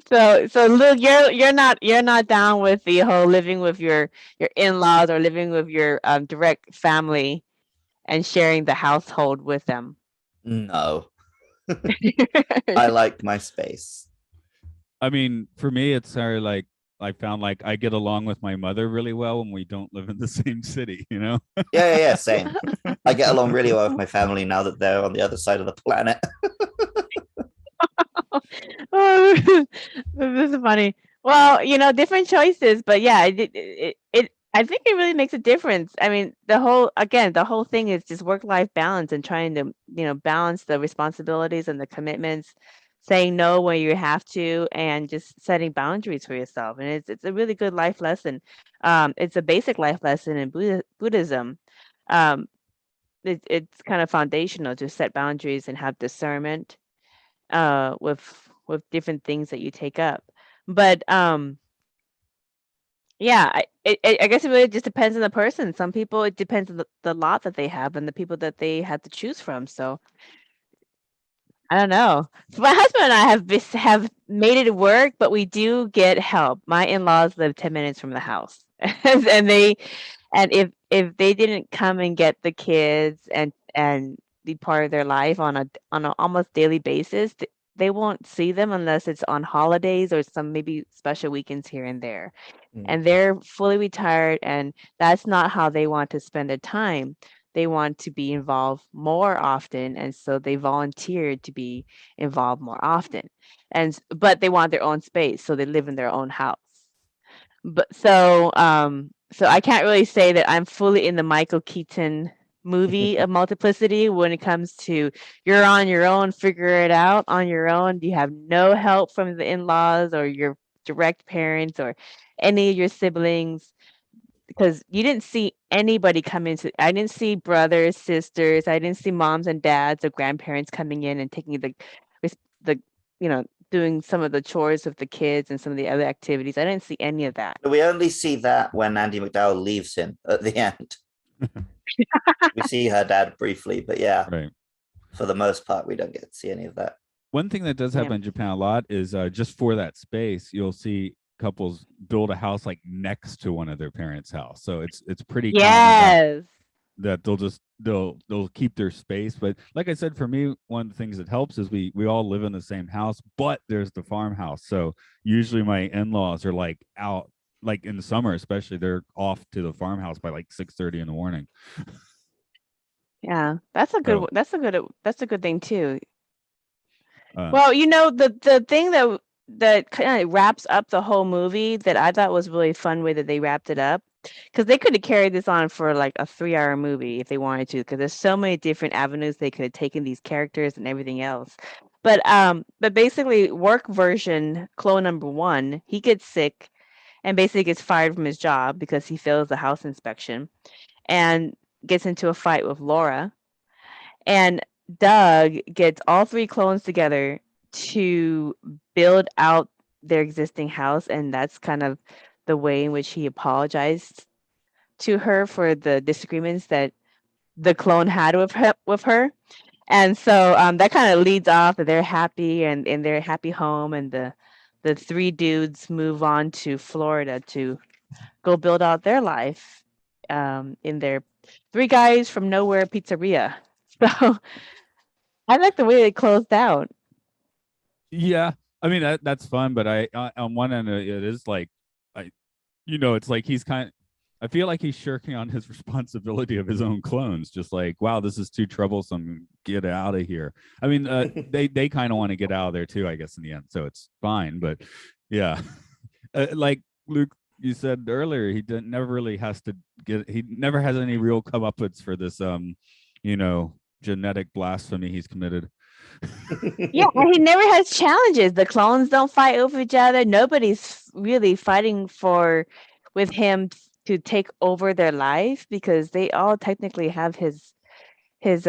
So Luke, you're not down with the whole living with your in-laws or living with your direct family and sharing the household with them. No, I like my space. I mean, for me, it's sort of like I found like I get along with my mother really well when we don't live in the same city, you know? Yeah, same. I get along really well with my family now that they're on the other side of the planet. Oh, this is funny. Well, different choices, but yeah, I think it really makes a difference. I mean, the whole thing is just work-life balance and trying to, balance the responsibilities and the commitments, saying no when you have to, and just setting boundaries for yourself. And it's a really good life lesson. It's a basic life lesson in Buddhism. Um, it's kind of foundational to set boundaries and have discernment with different things that you take up. But yeah, I guess it really just depends on the person. Some people, it depends on the lot that they have and the people that they have to choose from. So I don't know. My husband and I have made it work, but we do get help. My in-laws live 10 minutes from the house. And if they didn't come and get the kids and be part of their life on a almost daily basis, they won't see them unless it's on holidays or some maybe special weekends here and there. And they're fully retired, and that's not how they want to spend their time. They want to be involved more often, and so they volunteered to be involved more often. But they want their own space, so they live in their own house. But so I can't really say that I'm fully in the Michael Keaton movie of Multiplicity when it comes to you're on your own, figure it out on your own. You have no help from the in-laws or your direct parents or any of your siblings, because you didn't see anybody come into. I didn't see brothers, sisters. I didn't see moms and dads or grandparents coming in and taking the doing some of the chores with the kids and some of the other activities. I didn't see any of that. We only see that when Andy McDowell leaves him at the end. We see her dad briefly, but yeah, Right. for the most part, we don't get to see any of that. One thing that does happen in Japan a lot is just for that space, you'll see couples build a house like next to one of their parents' house. So it's pretty common that they'll keep their space. But like I said, for me, one of the things that helps is we all live in the same house, but there's the farmhouse. So usually my in-laws are like out, like in the summer especially, they're off to the farmhouse by like 6:30 in the morning. Yeah, that's a good thing too. Well, the thing that kind of wraps up the whole movie that I thought was really fun way that they wrapped it up, because they could have carried this on for like a 3-hour movie if they wanted to, because there's so many different avenues they could have taken these characters and everything else. But basically, work version clone number 1, he gets sick and basically gets fired from his job because he fails the house inspection and gets into a fight with Laura. And Doug gets all 3 clones together to build out their existing house, and that's kind of the way in which he apologized to her for the disagreements that the clone had with her. And so that kind of leads off that they're happy and in their happy home, and the 3 dudes move on to Florida to go build out their life in their 3 guys from nowhere pizzeria. So I like the way they closed out. yeah, I mean that's fun, but I on one end it is like it's like I feel like he's shirking on his responsibility of his own clones. Just like, wow, this is too troublesome. Get out of here. I mean, they kind of want to get out of there too, I guess, in the end. So it's fine. But yeah, like Luke you said earlier, he never really has to he never has any real comeuppance for this genetic blasphemy he's committed. Yeah, he never has challenges. The clones don't fight over each other. Nobody's really fighting with him to take over their life, because they all technically have his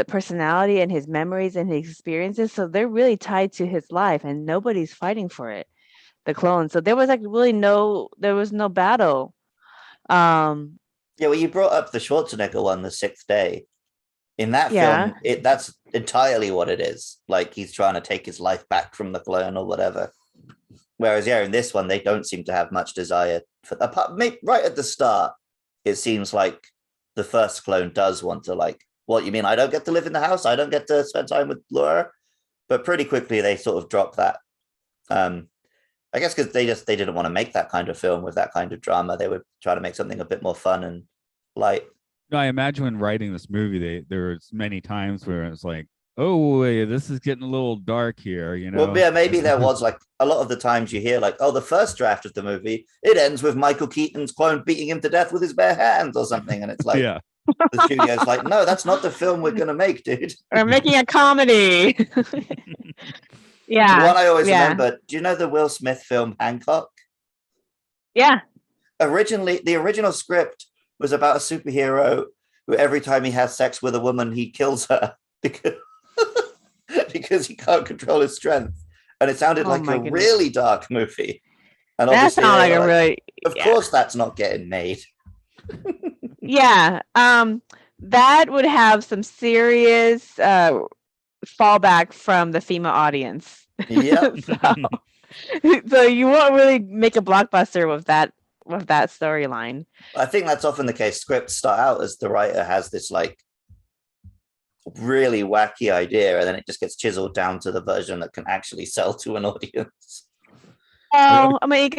personality and his memories and his experiences. So they're really tied to his life, and nobody's fighting for it. The clones. So there was really no battle. Yeah, well, you brought up the Schwarzenegger one, The Sixth Day. In that Yeah. film, that's entirely what it is. Like, he's trying to take his life back from the clone or whatever. Whereas, yeah, in this one, they don't seem to have much desire for right at the start. It seems like the first clone does want to, like, what, you mean I don't get to live in the house? I don't get to spend time with Laura? But pretty quickly they sort of drop that. I guess because they didn't want to make that kind of film with that kind of drama. They were trying to make something a bit more fun and light. No, I imagine when writing this movie, there was many times where it's like, oh, this is getting a little dark here, Well, yeah, maybe there was, like, a lot of the times you hear, like, oh, the first draft of the movie, it ends with Michael Keaton's clone beating him to death with his bare hands or something. And it's like, yeah. The studio's like, no, that's not the film we're going to make, dude. We're making a comedy. Yeah. The one I always remember, do you know the Will Smith film Hancock? Yeah. The original script was about a superhero who every time he has sex with a woman, he kills her because he can't control his strength. And it sounded like a really dark movie. And that sounds like a really... Of course that's not getting made. Yeah. That would have some serious fallback from the female audience. Yeah. So you won't really make a blockbuster with that storyline. I think that's often the case. Scripts start out as the writer has this, like, really wacky idea, and then it just gets chiseled down to the version that can actually sell to an audience. Oh, I mean,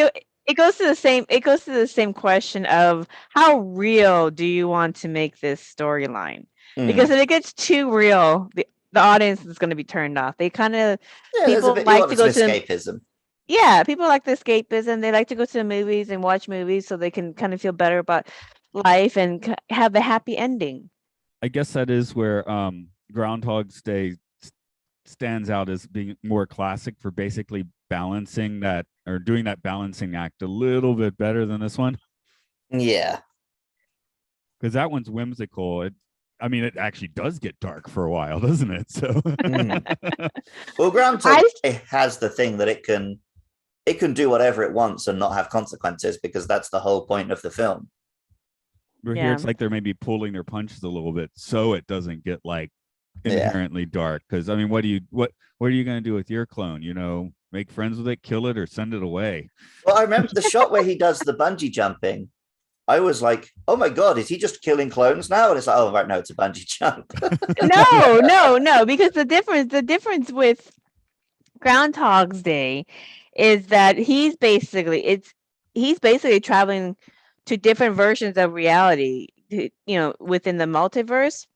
it goes to the same question of how real do you want to make this storyline? Because if it gets too real, the audience is going to be turned off. They kind of people like to go to escapism. Yeah, people like the escapism. They like to go to the movies and watch movies so they can kind of feel better about life and have a happy ending. I guess that is where Groundhog's Day stands out as being more classic for basically balancing that, or doing that balancing act a little bit better than this one. Yeah. Because that one's whimsical. It actually does get dark for a while, doesn't it? So well, Groundhog Day has the thing that it can do whatever it wants and not have consequences, because that's the whole point of the film. Here it's like they're maybe pulling their punches a little bit so it doesn't get like inherently dark. Because what are you going to do with your clone? Make friends with it, kill it, or send it away? Well, I remember the shot where he does the bungee jumping. I was like, oh my God, is he just killing clones now? And it's like, oh, right, no, it's a bungee jump. No, because the difference with Groundhog's Day is that he's basically traveling to different versions of reality, within the multiverse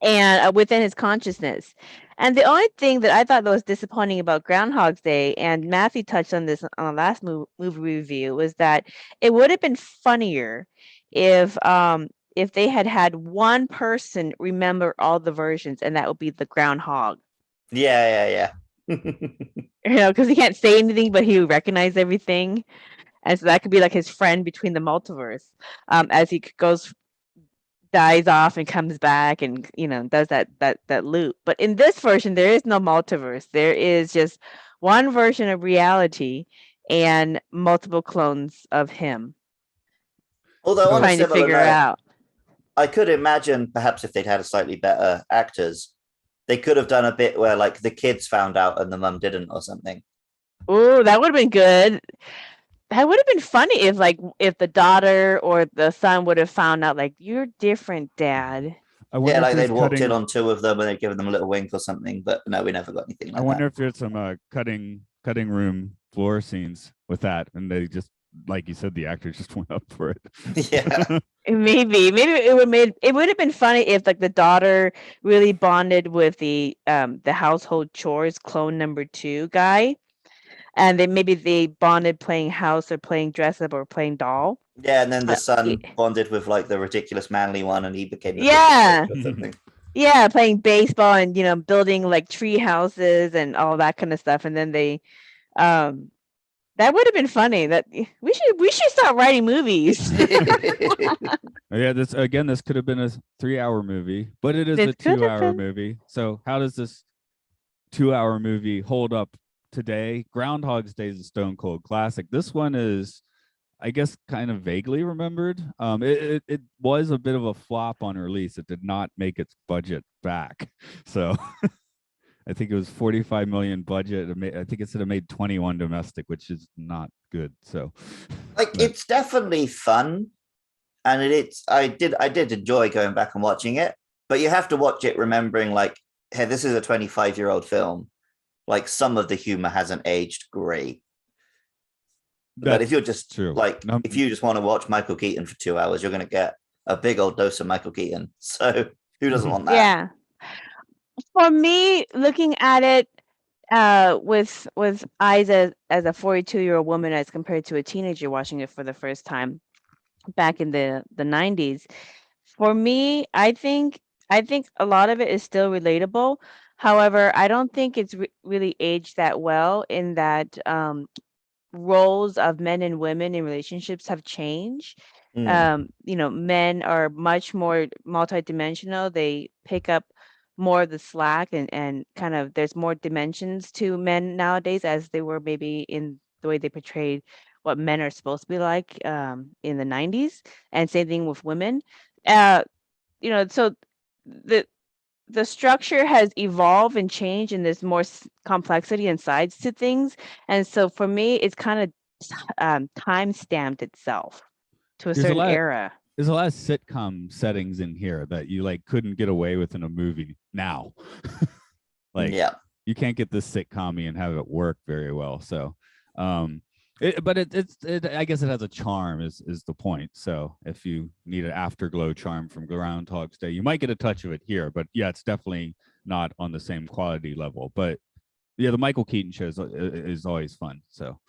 and within his consciousness. And the only thing that I thought that was disappointing about Groundhog's Day, and Matthew touched on this on the last movie review, was that it would have been funnier if they had one person remember all the versions, and that would be the groundhog. Yeah. Because he can't say anything, but he would recognize everything. And so that could be like his friend between the multiverse, as he dies off and comes back and does that loop. But in this version, there is no multiverse. There is just one version of reality and multiple clones of him. Although on trying to figure it out. I could imagine perhaps if they'd had a slightly better actors, they could have done a bit where, like, the kids found out and the mum didn't or something. Oh, that would have been good. That would have been funny if the daughter or the son would have found out, like, you're different, Dad. Like they'd walked in on two of them and they'd given them a little wink or something, but no, we never got anything like that. I wonder if there's some cutting room floor scenes with that, and they just, like you said, the actors just went up for it. Yeah. Maybe it would have been funny if, like, the daughter really bonded with the household chores clone number 2 guy. and then maybe they bonded playing house or playing dress up or playing doll. Yeah, and then the son Yeah. bonded with like the ridiculous manly one, and he became the Yeah. or something. Yeah, playing baseball and building like tree houses and all that kind of stuff. And then they that would have been funny. That we should start writing movies. Yeah, this could have been a 3-hour movie, but it is This a could have 2-hour been. movie. So how does this 2-hour movie hold up today? Groundhog's Day is a stone cold classic. This one is, I guess, kind of vaguely remembered. It was a bit of a flop on release. It did not make its budget back. So I think it was 45 million budget. I think it said it made 21 domestic, which is not good. So it's definitely fun. And I did enjoy going back and watching it, but you have to watch it remembering like, hey, this is a 25-year-old film. Like some of the humor hasn't aged great. But if you're just if you just want to watch Michael Keaton for 2 hours, you're going to get a big old dose of Michael Keaton. So who doesn't want that? Yeah. For me, looking at it with eyes as a 42-year-old woman as compared to a teenager watching it for the first time back in the 90s, for me, I think a lot of it is still relatable. However, I don't think it's really aged that well in that roles of men and women in relationships have changed. Men are much more multidimensional. They pick up more of the slack and kind of there's more dimensions to men nowadays as they were maybe in the way they portrayed what men are supposed to be like in the 90s, and same thing with women. So the structure has evolved and changed, and there's more complexity and sides to things. And so for me, it's kind of time stamped itself to a certain era. There's a lot of sitcom settings in here that you like couldn't get away with in a movie now. You can't get this sitcom-y and have it work very well. So I guess it has a charm is the point. So if you need an afterglow charm from Groundhog's Day, you might get a touch of it here, but yeah, it's definitely not on the same quality level. But yeah, the Michael Keaton show is always fun. So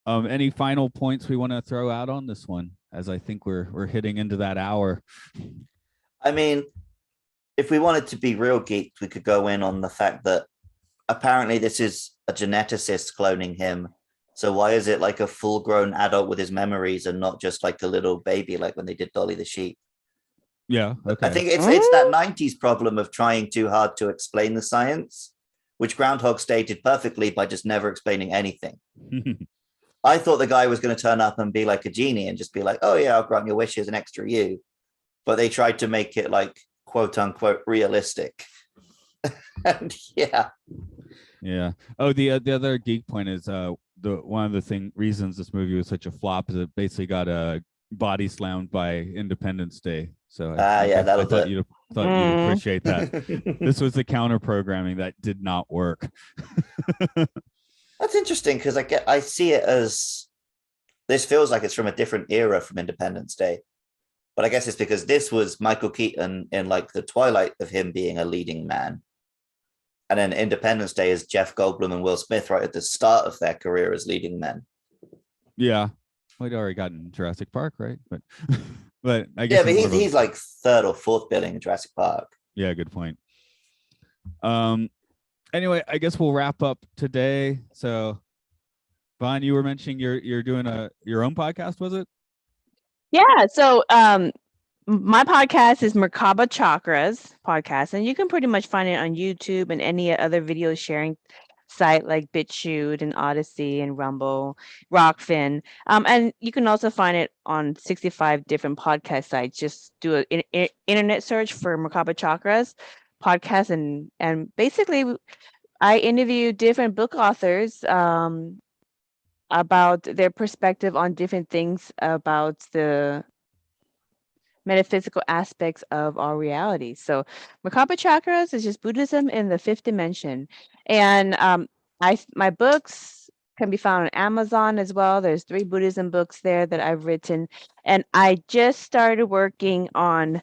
any final points we want to throw out on this one, as I think we're hitting into that hour? I mean, if we wanted to be real geeked, we could go in on the fact that apparently this is a geneticist cloning him. So why is it like a full-grown adult with his memories and not just like a little baby, like when they did Dolly the sheep? Yeah, okay. I think it's that 90s problem of trying too hard to explain the science, which Groundhog stated perfectly by just never explaining anything. I thought the guy was going to turn up and be like a genie and just be like, oh yeah, I'll grant your wishes, an extra you. But they tried to make it like quote unquote realistic. And yeah. Oh, the other geek point is one of the reasons this movie was such a flop is it basically got body slammed by Independence Day. So I thought you'd appreciate that. This was the counter programming that did not work. That's interesting because I see it as this feels like it's from a different era from Independence Day. But I guess it's because this was Michael Keaton in like the twilight of him being a leading man. And then Independence Day is Jeff Goldblum and Will Smith right at the start of their career as leading men. Yeah. We'd already gotten Jurassic Park, right? But I guess he's like third or fourth billing in Jurassic Park. Yeah, good point. Anyway, I guess we'll wrap up today. So Vaughn, you were mentioning you're doing your own podcast, was it? Yeah. So my podcast is Merkabah Chakras podcast, and you can pretty much find it on YouTube and any other video sharing site like BitChute and Odyssey and Rumble, Rockfin. And you can also find it on 65 different podcast sites. Just do an internet search for Merkabah Chakras podcast, and basically I interview different book authors about their perspective on different things about the metaphysical aspects of our reality. So Merkabah Chakras is just Buddhism in the fifth dimension. And my books can be found on Amazon as well. There's 3 Buddhism books there that I've written. And I just started working on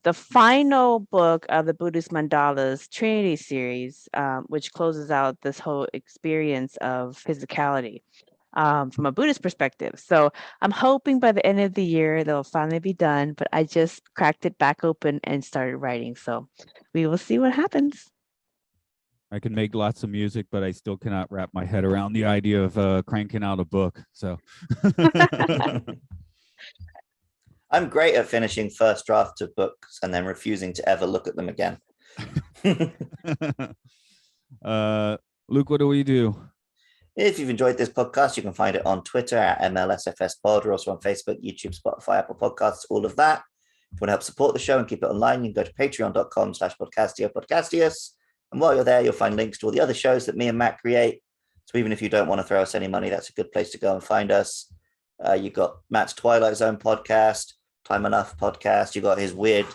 the final book of the Buddhist Mandalas Trinity series, which closes out this whole experience of physicality from a Buddhist perspective. So I'm hoping by the end of the year they'll finally be done, but I just cracked it back open and started writing. So we will see what happens. I can make lots of music, but I still cannot wrap my head around the idea of cranking out a book. So I'm great at finishing first drafts of books and then refusing to ever look at them again. Luke, what do we do? If you've enjoyed this podcast, you can find it on Twitter at MLSFS Pod. We're also on Facebook, YouTube, Spotify, Apple Podcasts, all of that. If you want to help support the show and keep it online, you can go to patreon.com/podcastio podcastius. And while you're there, you'll find links to all the other shows that me and Matt create. So even if you don't want to throw us any money, that's a good place to go and find us. You've got Matt's Twilight Zone podcast, Time Enough podcast. You've got his weird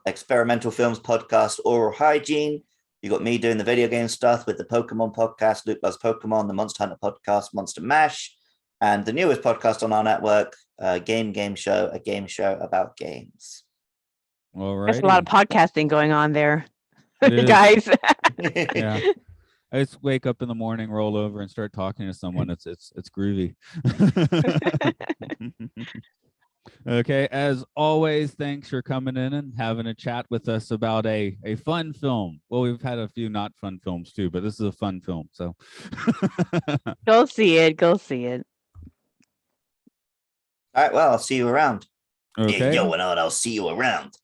experimental films podcast, Oral Hygiene. You got me doing the video game stuff with the Pokemon podcast, Luke Loves Pokemon, the Monster Hunter podcast, Monster Mash, and the newest podcast on our network, Game Show, a game show about games. All right. There's a lot of podcasting going on there, guys. Yeah. I just wake up in the morning, roll over, and start talking to someone. It's groovy. Okay, as always, thanks for coming in and having a chat with us about a fun film. Well, we've had a few not fun films too, but this is a fun film. So Go see it. Go see it. All right, well, I'll see you around. okay. Hey, yo, and I'll see you around.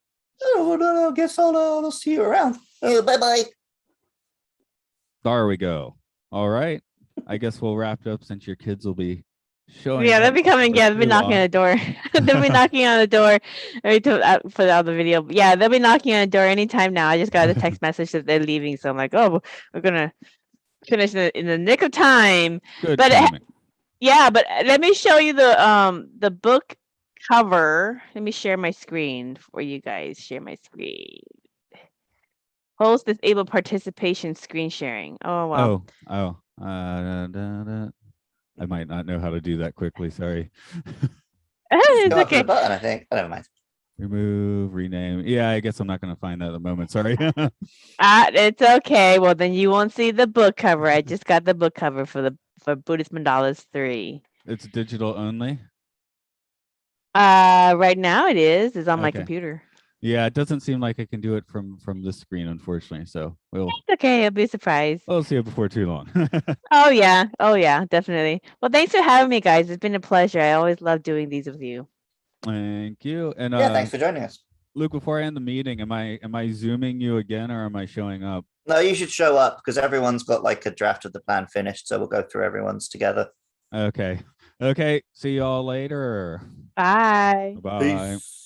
Oh, no, I guess I'll see you around. Bye-bye. There we go. All right. I guess we'll wrap it up since your kids will be showing. Yeah, they'll be coming. Yeah, they'll be too knocking long. on the door. They'll be knocking on the door. I put out the video. Yeah, they'll be knocking on the door anytime now. I just got a text message that they're leaving, so I'm like, oh, we're gonna finish in the nick of time. Good But timing. yeah, but let me show you the book cover. Let me share my screen for you guys. Share my screen. Host disable participation screen sharing. Oh wow. I might not know how to do that quickly. Sorry. It's Go after okay. the button, I think. Oh, never mind. Remove, rename. Yeah, I guess I'm not going to find that at the moment. Sorry. It's okay. Well, then you won't see the book cover. I just got the book cover for Buddhist Mandalas 3. It's digital only. Right now it is. It's on my Okay. computer. Yeah, it doesn't seem like I can do it from this screen, unfortunately. So It's okay. I'll be surprised. we'll see it before too long. Oh yeah, definitely. Well, thanks for having me, guys. It's been a pleasure. I always love doing these with you. Thank you. And Yeah, thanks for joining us. Luke, before I end the meeting, am I zooming you again, or am I showing up? No, you should show up because everyone's got like a draft of the plan finished. So we'll go through everyone's together. Okay. See you all later. Bye. Bye. Peace.